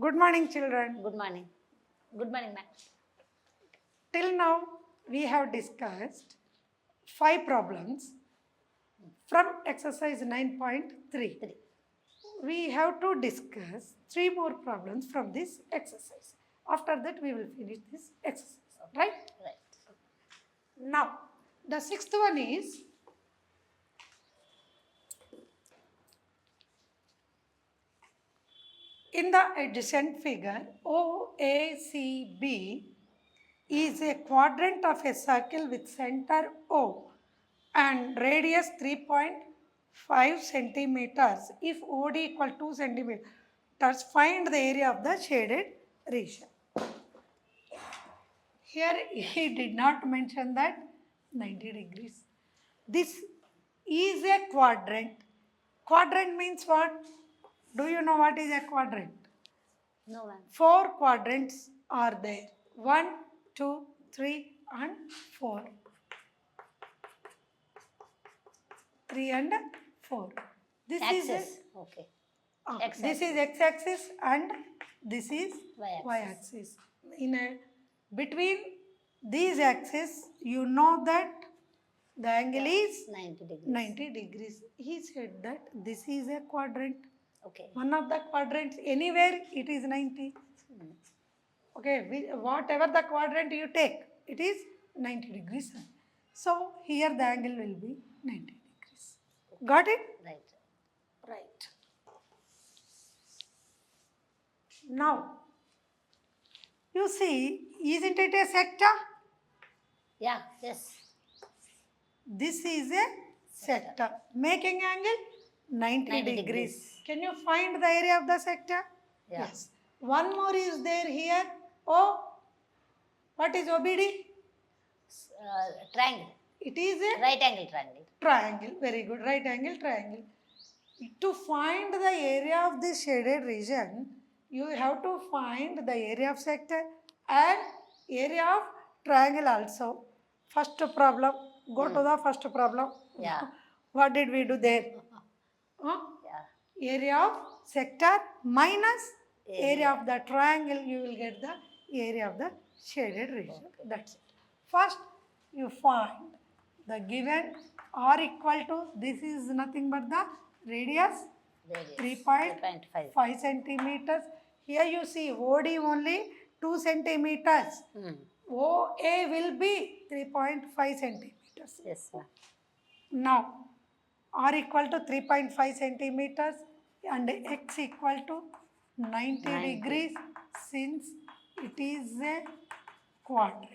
Good morning, children. Good morning. Good morning, ma'am. Till now, we have discussed 5 problems from exercise 9.3. Three. We have to discuss 3 more problems from this exercise. After that, we will finish this exercise. Right? Right. Now, the 6th one is in the adjacent figure, OACB is a quadrant of a circle with center O and radius 3.5 centimeters. If OD equal 2 centimeters, find the area of the shaded region. Here he did not mention that 90 degrees. This is a quadrant. Quadrant means what? Do you know what is a quadrant? No, ma'am. 4 quadrants are there. 1, 2, 3 and 4. 3 and 4. This Axis. is Okay. this is x-axis and this is Y-axis. y-axis. Between these axes, you know that the angle is 90 degrees. 90 degrees. He said that this is a quadrant. Okay. One of the quadrants, anywhere it is 90. Okay, whatever the quadrant you take, it is 90 degrees. So here the angle will be 90 degrees. Got it? Right. Right. Now, you see, isn't it a sector? Yeah. Yes. This is a sector. Making angle 90 90 degrees. degrees. Can you find the area of the sector? Yeah. Yes. One more is there here. O. What is OBD? Triangle. It is a Right angle triangle. triangle. Very good. Right angle triangle. To find the area of this shaded region, you have to find the area of sector and area of triangle also. First problem. Go to the first problem. Yeah. What did we do there? Huh? Yeah. Area of sector minus area of the triangle, you will get the area of the shaded region. Okay. That's it. First, you find the given r equal to, this is nothing but the radius Radius. 3.5 3.5. centimeters. Here you see OD only 2 centimeters. OA will be 3.5 centimeters. Yes, ma'am. Now, r equal to 3.5 centimeters and x equal to 90 degrees since it is a quadrant.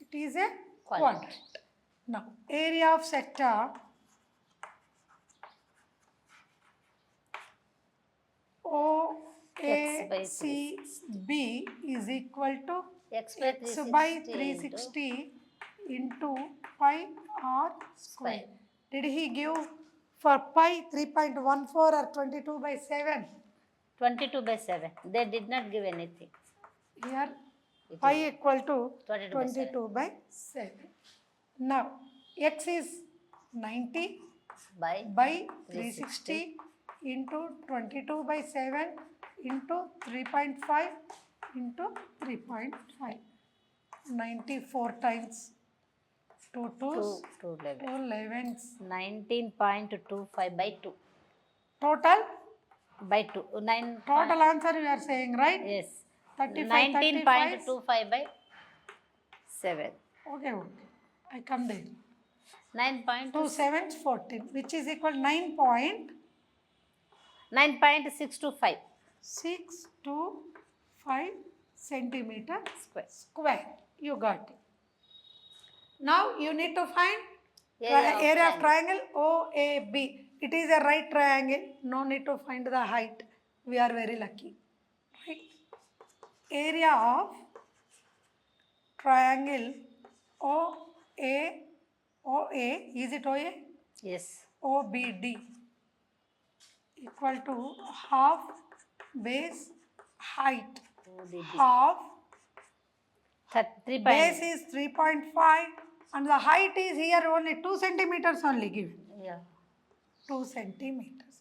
It is a quadrant. Now, area of sector OACB is equal to X by by 360 into pi r square. Did he give for pi 3.14 or 22 by 7? 22 by 7. They did not give anything. Here pi equal to 22 by 7. 22 by 7. Now x is 90 By by 360 into 22 by 7 into 3.5 into 3.5. 94 times 2 twos, 2 11. 2 11s. 19.25 by 2. Total? By 2. 9. Total answer you are saying, right? Yes. 35, 19.25 by 7. Okay. I come there. 9. 2 sevens 14, which is equal 9.625 centimeter square. You got it. Now you need to find area of triangle OAB. It is a right triangle. No need to find the height. We are very lucky. Right? Area of triangle OA, is it OA? Yes. OBD equal to half base height. OBD. Half 3. base is 3.5, And the height is here only 2 centimeters only given. Yeah. 2 centimeters.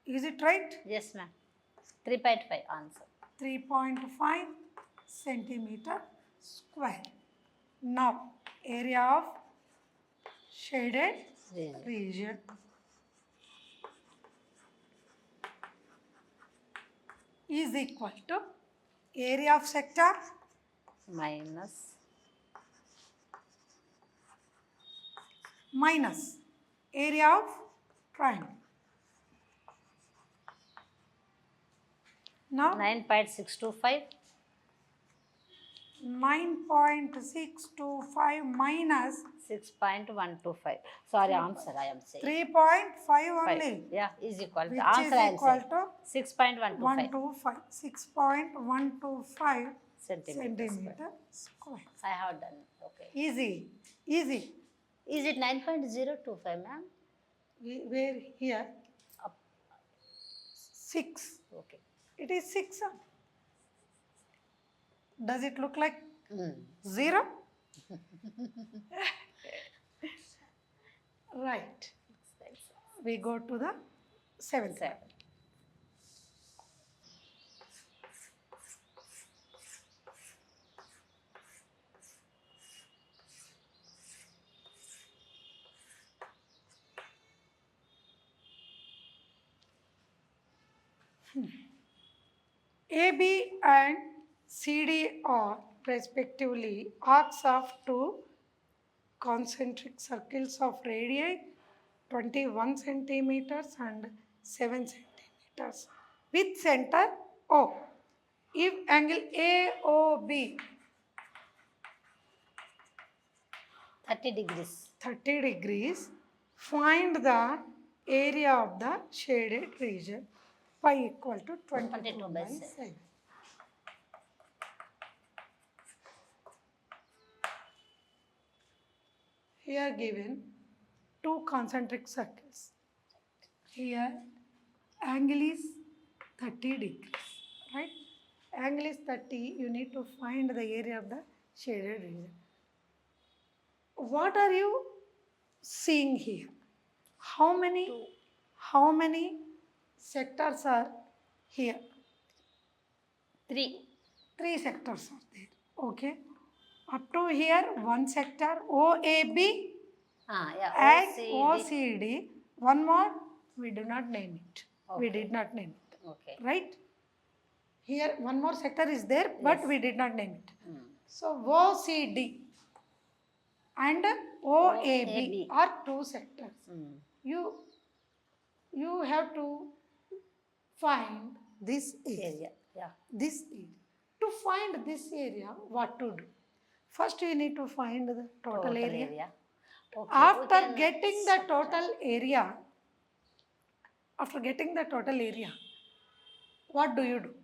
Is it right? Yes, ma'am. 3.5 answer. 3.5 centimeter square. Now, area of shaded region is equal to area of sector minus area of triangle. Now, 9.625. 9.625 minus 6.125. Sorry, answer I am saying. 3.5 only, Yeah, is equal which to answer is I am equal saying. to 6.125 6.125 centimeters. centimeter square. I have done it. Okay. Easy, easy. Is it 9.025, ma'am? Where here? Up. 6. Okay. It is 6. Does it look like Mm. 0? Right. We go to the 7th. 7. AB and CD are respectively arcs of two concentric circles of radii 21 centimeters and 7 centimeters with center O. If angle AOB 30 degrees. 30 degrees, find the area of the shaded region. Pi equal to 22 by 7. Here given two concentric circles. Here angle is 30 degrees, right? Angle is 30, you need to find the area of the shaded region. What are you seeing here? How many sectors are here? 3. 3 sectors are there. Okay. Up to here, one sector OAB Yeah. and OCD. OCD. One more, we do not name it. We Okay. did not name it. Okay. Right? Here, one more sector is there, but Yes. we did not name it. Mm. So, OCD and OAB OAB. are 2 sectors. Mm. You have to find this area. Area. Yeah. This area. To find this area, what to do? First, you need to find the total area. Okay. After getting the total area, what do?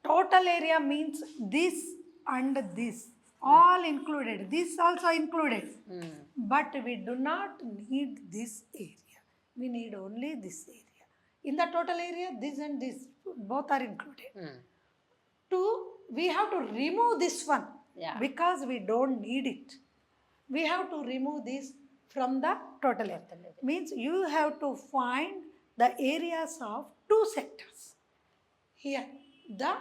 Total area means this and this, all included. This also included. Mm. But we do not need this area. We need only this area. In the total area, this and this both are included. Mm. We have to remove this one because we don't need it. We have to remove this from the total area. Means you have to find the areas of 2 sectors. Here, the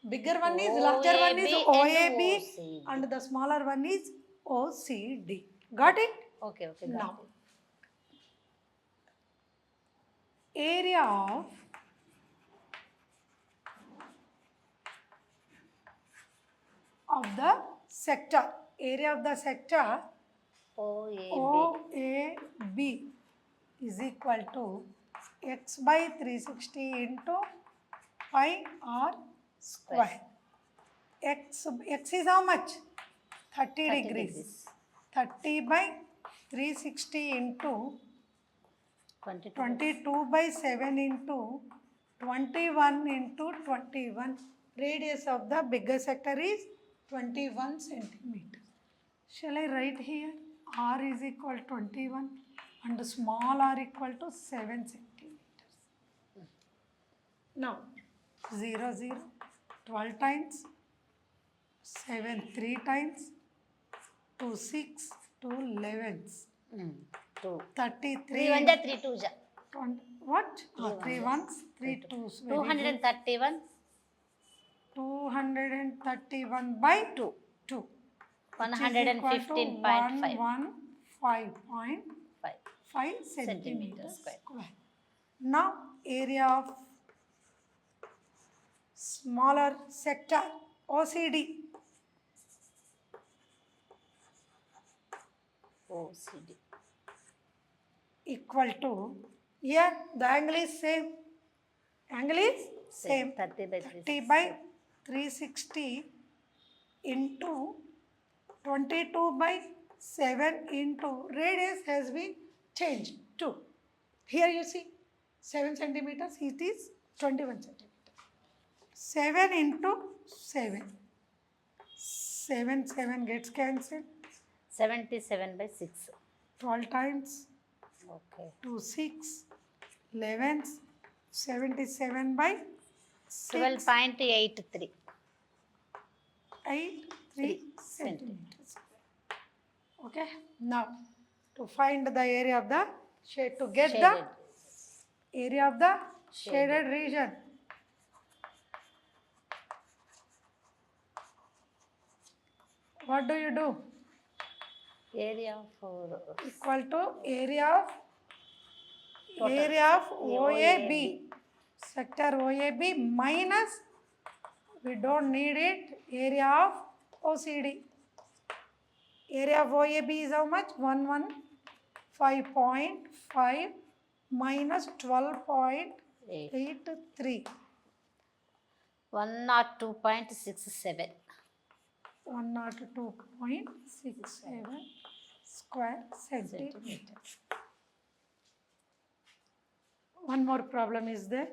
bigger one is, larger one is OAB and the smaller one is OCD. Got it? Okay. Now, area of the sector. Area of the sector OAB is equal to x by 360 into pi r square. X is how much? 30 degrees. 30 by 360 into 22 by 7 into 21 into 21. Radius of the bigger sector is 21 centimeters. Shall I write here? R is equal to 21 and small r equal to 7 centimeters. Now, 0, 0, 12 times, 7 3 times, 2 6 2 11s. 2. 33 3 1 ja 3 2 ja. 20, what? 3 ones, 3 twos. Very good. 231 231 by 2. 2. Which is equal to 115.5. 115.5 Centimeters centimeters square. square. Now area of smaller sector OCD OCD. equal to, here the angle is same. Angle is same. 30 by 30 by 360 into 22 by 7 into radius has been changed to. Here you see 7 centimeters, it is 21 centimeters. 7 into 7. 7 7 gets cancelled. 77 by 6. 12 times Okay. 2 6 11s 77 by 6 12.83. 3 centimeters. Okay. Now to find the area of the shade, to get Shaded. the area of the shaded region, what do you do? Area for Equal to area of Total. OAB, sector OAB minus, we don't need it, area of OCD. Area of OAB is how much? 115.5 minus 12.83. 102.67. 102.67 square centimeters. One more problem is there.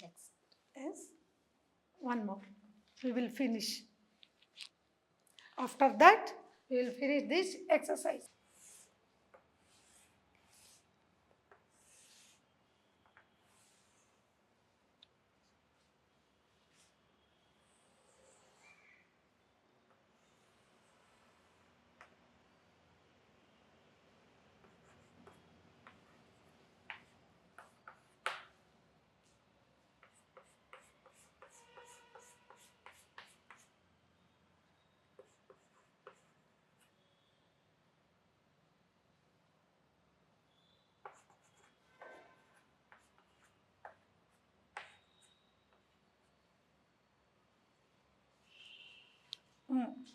Next. Yes. One more. We will finish. After that, we will finish this exercise.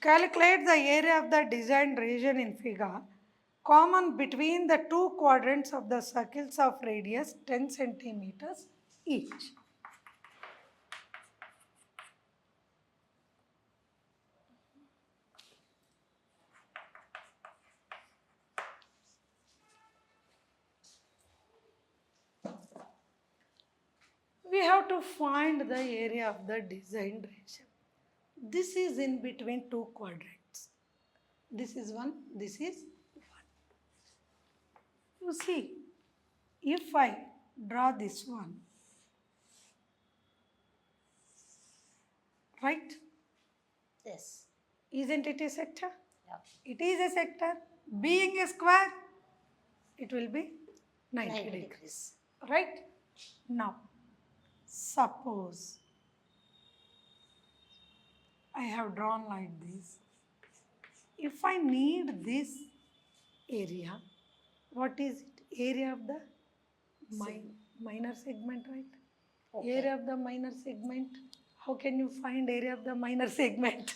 Calculate the area of the designed region in figure common between the two quadrants of the circles of radius 10 centimeters each. We have to find the area of the designed region. This is in between two quadrants. This is one, this is one. You see, if I draw this one, right? Yes. Isn't it a sector? Yeah. It is a sector. Being a square, it will be 90 90 degrees. Right? Now, suppose I have drawn like this. If I need this area, what is it? Area of the minor segment, right? Okay. Area of the minor segment. How can you find area of the minor segment?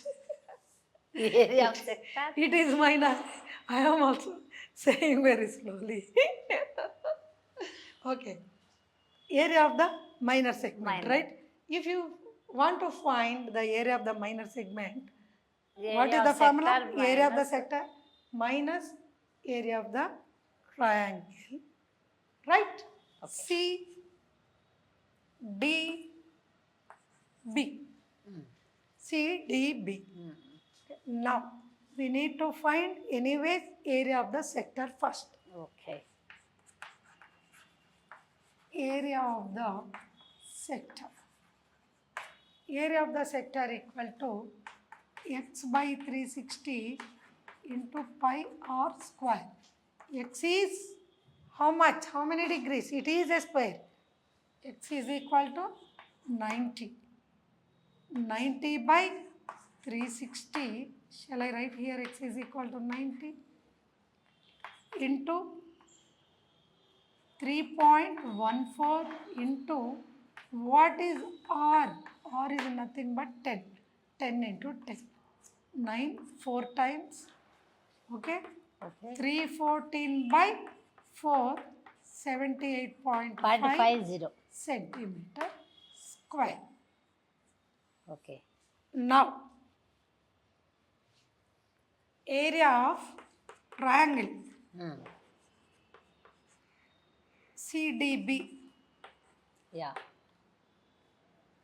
Area of sector. It is minor. I am also saying very slowly. Okay. Area of the minor segment, Minor. right? If you want to find the area of the minor segment, Area what is of the formula? sector Area of the minus- sector minus area of the triangle, right? Okay. C D B. C D B. Now we need to find anyways area of the sector first. Okay. Area of the sector. Area of the sector equal to x by 360 into pi r square. X is how much? How many degrees? It is a square. X is equal to 90. 90 by 360. Shall I write here x is equal to 90 into 3.14 into what is r? R is nothing but 10. 10 into 10. 9 4 times. Okay. Okay. 314 by 4, 78.5 0.50. centimeter square. Okay. Now, area of triangle Hmm. CDB. Yeah.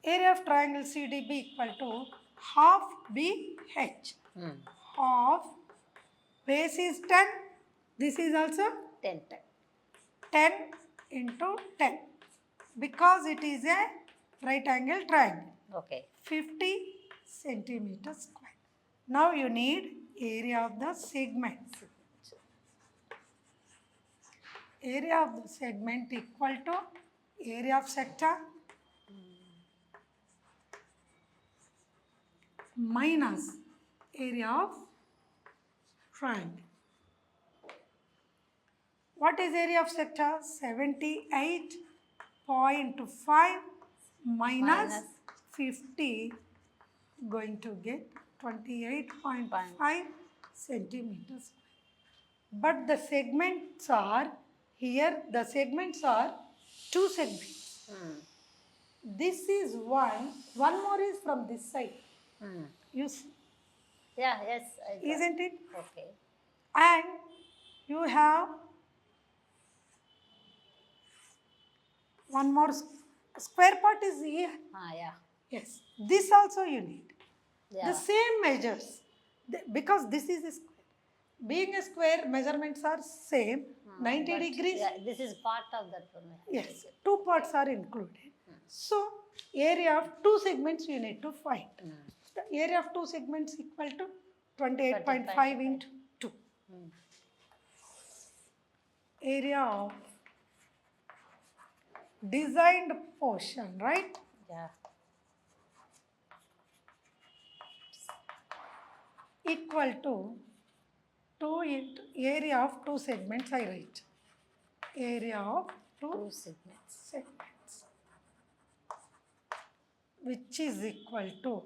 Area of triangle CDB equal to half BH. Hmm. Half base is 10. This is also 10. 10 into 10 because it is a right angle triangle. Okay. 50 centimeter square. Now you need area of the segment. Area of the segment equal to area of sector minus area of triangle. What is area of sector? 78.5 minus 50, going to get 28.5 centimeters. But the segments are here, the segments are two segments. Hmm. This is one more is from this side. Hmm. You see, Yeah, yes. I got. isn't it? Okay. And you have one more square part is here. Ah, yeah. Yes, this also you need. Yeah. The same measures because this is a square. Being a square, measurements are same, 90 But, degrees. Yeah, this is part of that one. Yes, two parts are included. So, area of two segments you need to find. The area of two segments equal to 28.5 into 2. Area of designed portion, right? Yeah. Equal to 2 into area of two segments, I write. Area of two Two segments. segments, which is equal to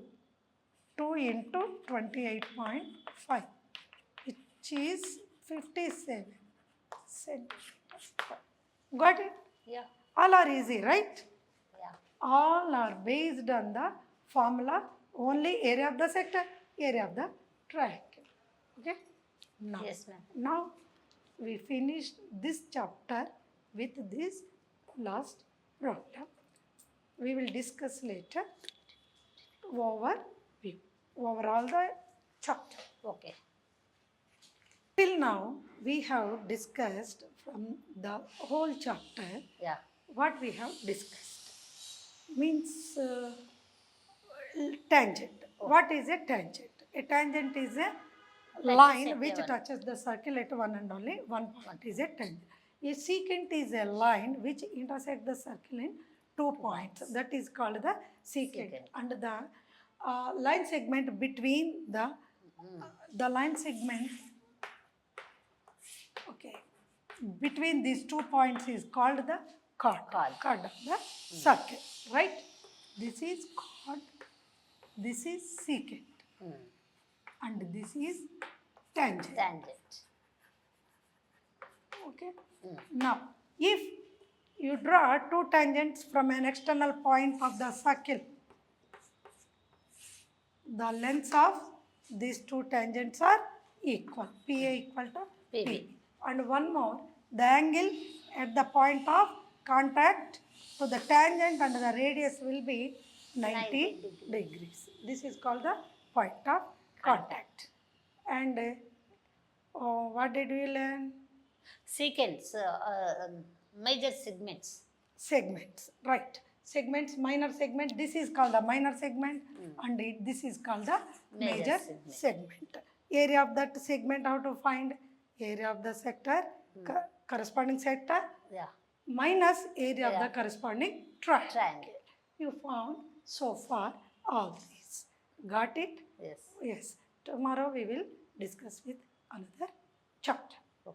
2 into 28.5, which is 57 centimeters. Got it? Yeah. All are easy, right? Yeah. All are based on the formula only area of the sector, area of the triangle. Okay? Now, Yes, ma'am. now we finished this chapter with this last problem. We will discuss later overview, overall the chapter. Okay. Till now, we have discussed from the whole chapter Yeah. what we have discussed. Means tangent. What is a tangent? A tangent is a line which touches the circle at one and only one point is a tangent. A secant is a line which intersects the circle in 2 points. That is called the secant. And the line segment between the line segment, okay, between these 2 points is called the chord of the circle, right? This is chord, this is secant, and this is tangent. Tangent. Okay. Now, if you draw two tangents from an external point of the circle, the lengths of these two tangents are equal. PA equal to PB. And one more, the angle at the point of contact to the tangent and the radius will be 90 degrees. This is called the point of contact. And what did we learn? Secants, major segments. Segments, right. Segments, minor segment, this is called the minor segment and this is called the major segment. area of that segment, how to find area of the sector, corresponding sector Yeah. minus area of Yeah. the corresponding triangle. Triangle. You found so far all these. Got it? Yes. Yes. Tomorrow we will discuss with another chapter.